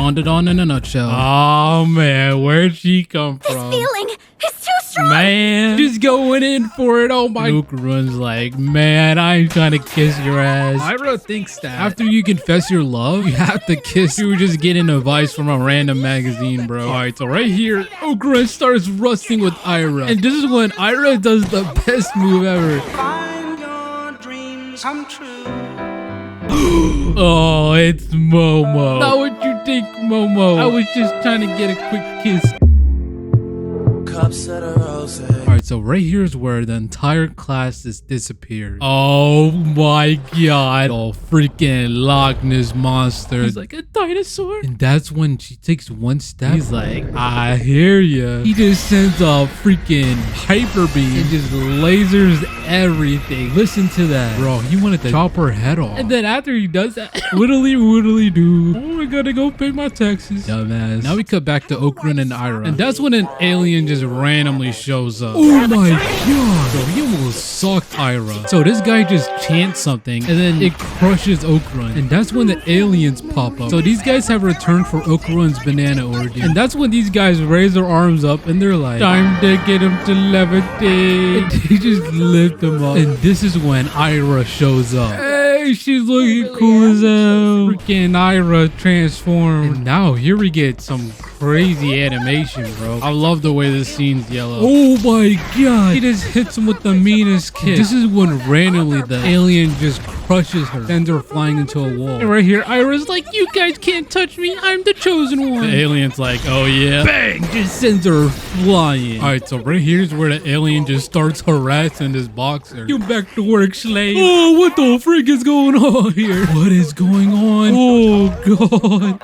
DANDADAN in a nutshell. Oh man, where'd she come from? This feeling is too strong. Man, just going in for it. Oh my. Luke runs like, man, I ain't trying to kiss your ass. Ira thinks that After you confess your love, you have to kiss. You were just getting advice from a random magazine, bro. All right, so right here, Okarun starts rusting with Ira. And this is when Ira does the best move ever. Find your dreams come true. Oh, it's Momo. Not what you think, Momo. I was just trying to get a quick kiss. Cups of the rose. Alright, so right here is where the entire class just disappears. Oh my god. Oh, freaking Loch Ness monster. He's like a dinosaur. And that's when she takes one step. He's like, I hear ya. He just sends a freaking hyper beam and just lasers everything. Listen to that. Bro, he wanted to chop her head off. And then after he does that, whittly do. Oh, I gotta go pay my taxes. Dumbass. Now we cut back to Okarun and Ira. And that's when an alien just randomly shows up. Oh my god. Bro, he almost sucked Ira. So this guy just chants something and then it crushes Okarun. And that's when the aliens pop up. So these guys have returned for Okarun's banana orgy. And that's when these guys raise their arms up and they're like, time to get him to levitate. And they just lift him up. And this is when Ira shows up. Hey, she's looking cool as hell. Freaking Ira transformed. And now here we get some crazy animation, bro. I love the way this scene's yellow. Oh my god. He just hits him with the meanest kick. This is when randomly the alien just crushes her, sends her flying into a wall. And right here, Ira's like, you guys can't touch me. I'm the chosen one. The alien's like, oh yeah. Bang! Just sends her flying. Alright, so right here's where the alien just starts harassing this boxer. You back to work, slave. Oh, what the freak is going on here? What is going on? Oh god.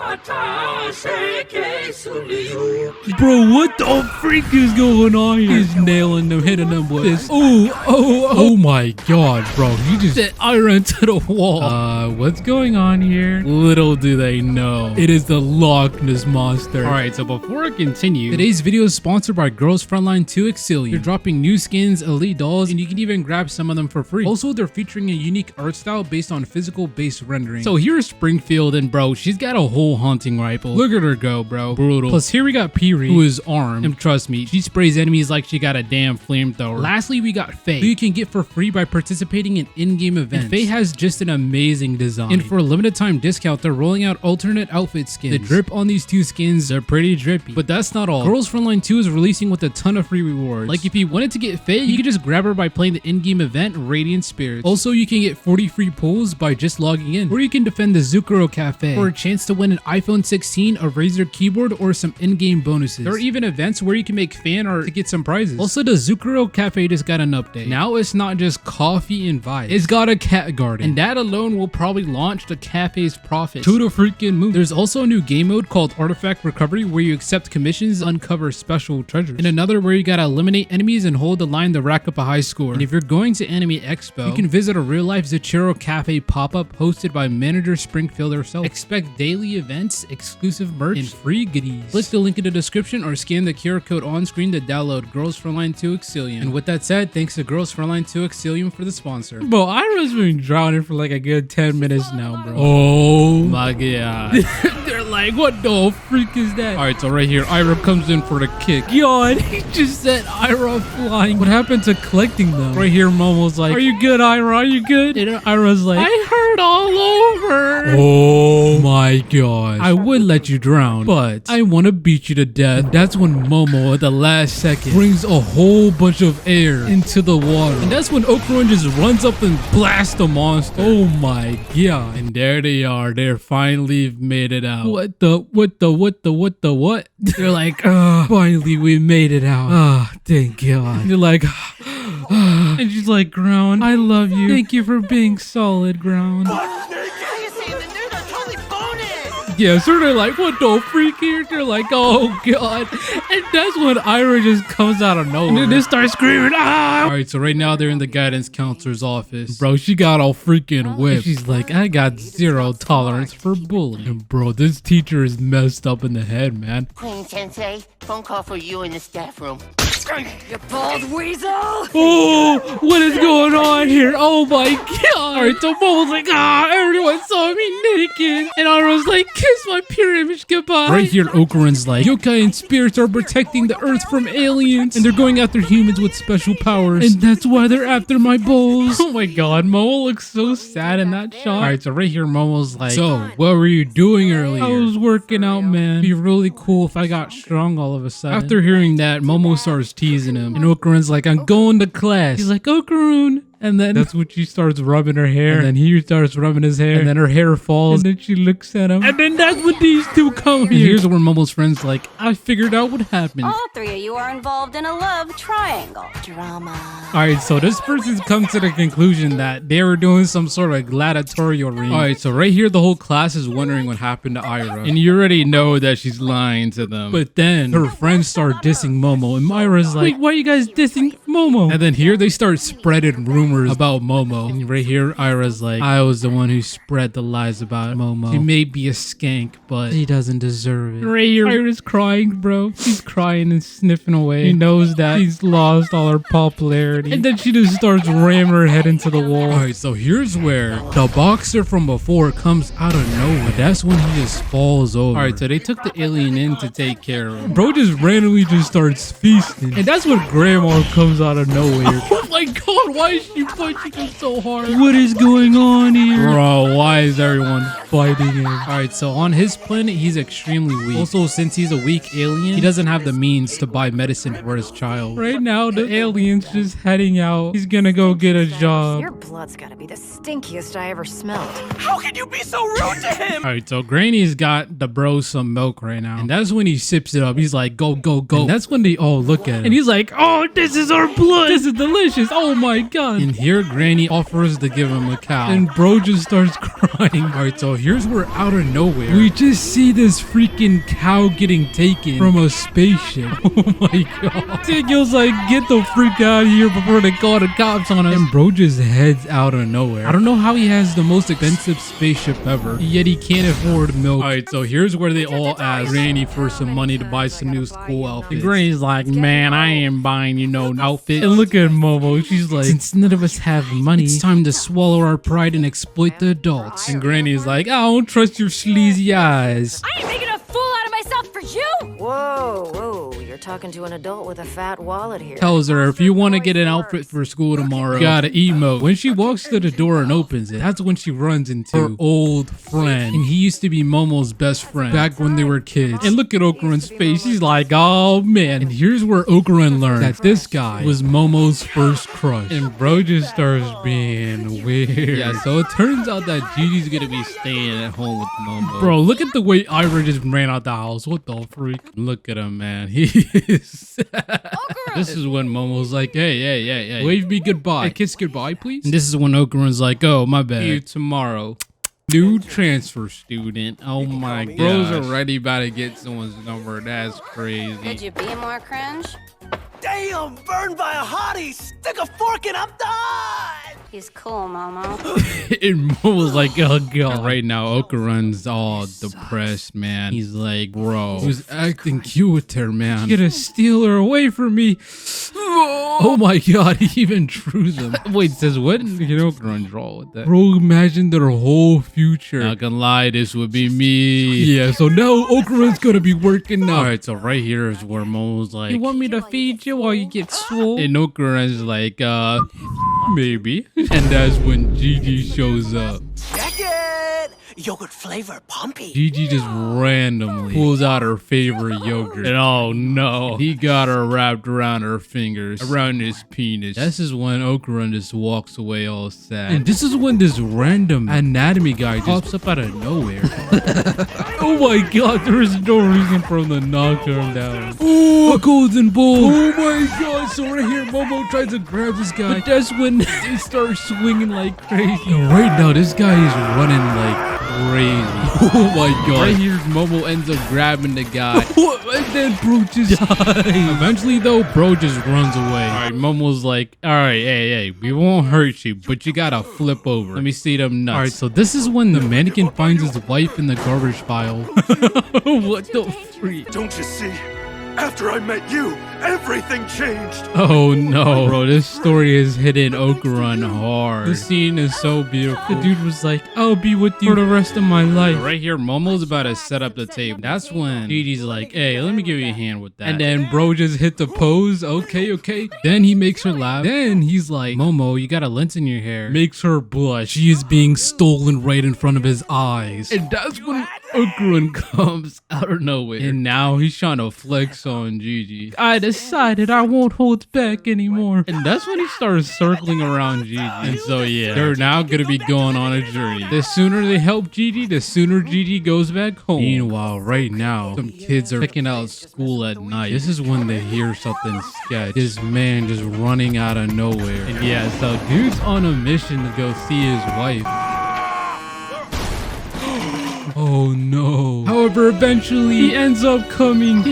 Bro, what the freak is going on here? He's nailing them, hitting them with this. Oh my god, bro. He just set Ira into the wall. What's going on here? Little do they know, it is the Loch Ness monster. Alright, so before I continue, today's video is sponsored by Girls Frontline 2 Exilium. They're dropping new skins, elite dolls, and you can even grab some of them for free. Also, they're featuring a unique art style based on physical base rendering. So here's Springfield, and bro, she's got a whole hunting rifle. Look at her go, bro. Brutal. Plus here we got Piri, who is armed, and trust me, she sprays enemies like she got a damn flamethrower. Lastly, we got Faye, who you can get for free by participating in in-game events. And Faye has just an amazing design, and for a limited time discount, they're rolling out alternate outfit skins. The drip on these two skins are pretty drippy, but that's not all. Girls Frontline 2 is releasing with a ton of free rewards. Like if you wanted to get Faye, you can just grab her by playing the in-game event Radiant Spirits. Also, you can get 40 free pulls by just logging in, or you can defend the Zukuro Cafe for a chance to win an iPhone 16, a Razer keyboard, or some in-game bonuses. There are even events where you can make fan art to get some prizes. Also, the Zukuro Cafe just got an update. Now it's not just coffee and vibes. It's got a cat garden, and that alone will probably launch the cafe's profit to the freaking moon. There's also a new game mode called Artifact Recovery where you accept commissions and uncover special treasures, and another where you gotta eliminate enemies and hold the line to rack up a high score. And if you're going to Anime Expo, you can visit a real-life Zachiro Cafe pop-up hosted by manager Springfield herself. Expect daily events, exclusive merch, and free goodies. Click the link in the description or scan the QR code on screen to download Girls Frontline 2 Exilium. And with that said, thanks to Girls Frontline 2 Exilium for the sponsor. Bro, Ira's been drowning for like a good 10 minutes now, bro. Oh my god. They're like, what the freak is that? Alright, so right here, Ira comes in for the kick. God, he just set Ira flying. What happened to collecting them? Right here, Momo's like, are you good, Ira? Are you good? And Ira's like, I hurt all over. Oh my god. I would let you drown, but I want to beat you to death. And that's when Momo at the last second brings a whole bunch of air into the water. And that's when Okarun just runs up and blasts the monster. Oh my god. And there they are. They're finally made it out. What? They're like, finally we made it out. Thank god. They're like, and she's like, Ground, I love you. Thank you for being solid, Ground. Yeah, so they're like, what the freak here? They're like, oh god. And that's when Ira just comes out of nowhere. And then they start screaming, ah! Alright, so right now they're in the guidance counselor's office. Bro, she got all freaking whipped. She's like, I got zero tolerance for bullying. And bro, this teacher is messed up in the head, man. Queen Sensei, phone call for you in the staff room. You bald weasel! Oh, what is going on here? Oh my god. Alright, so Momo's like, everyone saw me naked. And Iroh's like, kiss my pure image goodbye. Right here, Okarun's like, yokai and spirits are protecting the earth from aliens. And they're going after humans with special powers. And that's why they're after my bowls. Oh my god, Momo looks so sad in that shot. Alright, so right here, Momo's like, so, what were you doing earlier? I was working out, man. It'd be really cool if I got strong all of a sudden. After hearing that, Momo starts teasing him. And Okarun's like, I'm going to class. He's like, Okarun. And then that's when she starts rubbing her hair. And then he starts rubbing his hair. And then her hair falls. And then she looks at him. And then that's when these two come here. Here's where Momo's friend's like, I figured out what happened. All three of you are involved in a love triangle. Drama. Alright, so this person's come to the conclusion that they were doing some sort of gladiatorial ring. Alright, so right here, the whole class is wondering what happened to Ira. And you already know that she's lying to them. But then her friends start dissing Momo. And Myra's like, wait, why are you guys dissing Momo? And then here they start spreading rumors about Momo. And right here, Ira's like, I was the one who spread the lies about Momo. She may be a skank, but he doesn't deserve it. Right here, Ira's crying, bro. She's crying and sniffing away. He knows that he's lost all her popularity. And then she just starts ramming her head into the wall. Alright, so here's where the boxer from before comes out of nowhere. That's when he just falls over. Alright, so they took the alien in to take care of him. Bro just randomly just starts feasting. And that's when Grandma comes out of nowhere. Oh my god, why is she punching him so hard? What is going on here? Bro, why is everyone fighting him? Alright, so on his planet, he's extremely weak. Also, since he's a weak alien, he doesn't have the means to buy medicine for his child. Right now, the alien's just heading out. He's gonna go get a job. Your blood's gotta be the stinkiest I ever smelled. How can you be so rude to him? Alright, so Granny's got the bro some milk right now. And that's when he sips it up. He's like, go, go, go. And that's when they all look at him. And he's like, oh, this is our blood. This is delicious. Oh my god. And here, Granny offers to give him a cow. And bro just starts crying. Alright, so here's where out of nowhere, we just see this freaking cow getting taken from a spaceship. Oh my god. Daniel's like, get the freak out of here before they call the cops on us. And bro just heads out of nowhere. I don't know how he has the most expensive spaceship ever, yet he can't afford milk. Alright, so here's where they all ask Granny for some money to buy some new school outfits. And Granny's like, man, I ain't buying you no outfit. And look at Momo. She's like, since none of us have money, it's time to swallow our pride and exploit the adults. And Granny's like, I don't trust your sleazy eyes. I ain't making a fool out of myself for you! Whoa, whoa, you're talking to an adult with a fat wallet here. Tells her, if you want to get an outfit for school tomorrow, you gotta emote. When she walks to the door and opens it, that's when she runs into her old friend. And he used to be Momo's best friend back when they were kids. And look at Okarun's face. He's like, oh man. And here's where Okarun learned that this guy was Momo's first crush. And bro just starts being weird. Yeah, so it turns out that Gigi's gonna be staying at home with Momo. Bro, look at the way Ira just ran out the house. What the freak? Look at him, man. He is This is when Momo's like, hey, wave me goodbye. Hey, kiss goodbye, please. And this is when Okarun's like, oh, my bad. See you tomorrow. New transfer student. Oh my god. Bro's already about to get someone's number. That's crazy. Could you be more cringe? Damn, burned by a hottie. Stick a fork in, I'm done. He's cool, Momo. And Momo's like, oh god. Right now, Okarun's all depressed, man. He's like, bro, he was acting cute with her, man. You're gonna steal her away from me. Oh my god, he even drew them. Wait, says what? You know, Okarun draw with that. Bro, imagine their whole future. Not gonna lie, this would be me. Yeah, so now Okarun's gonna be working now. Alright, so right here is where Momo's like, you want me to feed you while you get swole? And Okarun's like, maybe. And that's when Gigi shows up. Check it. Yogurt flavor pumpy. Gigi just randomly pulls out her favorite yogurt. And oh no, he got her wrapped around her fingers, around his penis. This is when Okarun just walks away all sad. And this is when this random anatomy guy just pops up out of nowhere. Oh my god, there is no reason for him to knock him down. Oh, a golden bull. Oh my god, so right here, Momo tries to grab this guy. But that's when they start swinging like crazy. And right now, this guy is running like crazy. Oh my god. Right here, Momo ends up grabbing the guy. And then bro just dies. Eventually though, bro just runs away. Alright, Momo's like, alright, hey, we won't hurt you, but you gotta flip over. Let me see them nuts. Alright, so this is when the mannequin finds his wife in the garbage pile. What the freak? Don't you see? After I met you, everything changed. Oh no, bro, this story is hitting Okarun hard. The scene is so beautiful. The dude was like, I'll be with you for the rest of my life. Right here, Momo's about to set up the table. That's when Gigi's like, hey, let me give you a hand with that. And then bro just hit the pose. Okay. Then he makes her laugh. Then he's like, Momo, you got a lint in your hair. Makes her blush. She is being stolen right in front of his eyes. And that's when Okarun comes out of nowhere. And now he's trying to flex on Gigi. I decided I won't hold back anymore. And that's when he starts circling around Gigi. And so yeah, they're now gonna be going on a journey. The sooner they help Gigi, the sooner Gigi goes back home. Meanwhile, right now, some kids are checking out school at night. This is when they hear something sketch. This man just running out of nowhere. And yeah, so dude's on a mission to go see his wife. Oh no. However, eventually he ends up coming.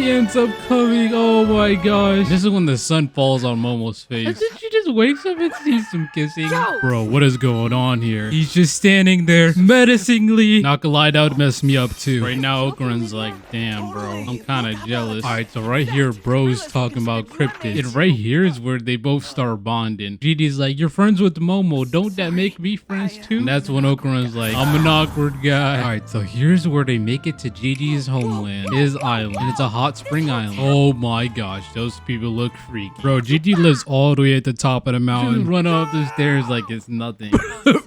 Oh my gosh. This is when the sun falls on Momo's face. And then she just wakes up and sees some kissing. Bro, what is going on here? He's just standing there menacingly. Not gonna lie, that would mess me up too. Right now, Okarun's like, damn, bro. I'm kind of jealous. Alright, so right here, bro's talking about cryptids. And right here is where they both start bonding. Gigi's like, you're friends with Momo. Don't that make me friends too? And that's when Okarun's like, I'm an awkward guy. Alright, so here's where they make it to Gigi's homeland, his island, and it's a hot spring island. Oh my gosh, those people look freaky. Bro, Gigi lives all the way at the top of the mountain. Just run up the stairs like it's nothing.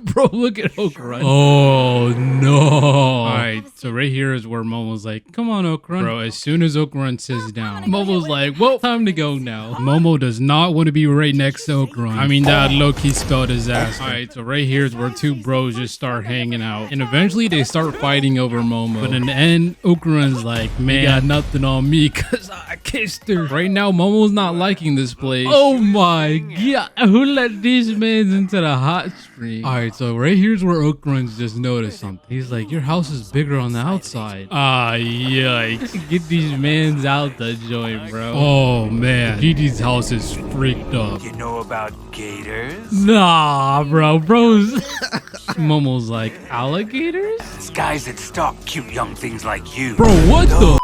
Bro, look at Okarun. Oh no. Alright, so right here is where Momo's like, come on Okarun. Bro, as soon as Okarun sits down, Momo's like, well, time to go now. Momo does not want to be right next to Okarun. I mean, that low-key spelled disaster. Alright, so right here is where two bros just start hanging out. And eventually they start fighting over Momo. But in the end, Okarun's like, man, you got nothing on me because I kissed her. Right now, Momo's not liking this place. Oh my god, who let these men into the hot spring? Alright, so right here's where Okarun's just noticed something. He's like, your house is bigger on the outside. Ah, yikes. Get these mans out the joint, bro. Oh man, Gigi's house is freaked up. You know about gators? Nah, bros. Momo's like, alligators? It's guys that stalk cute young things like you. Bro, what the?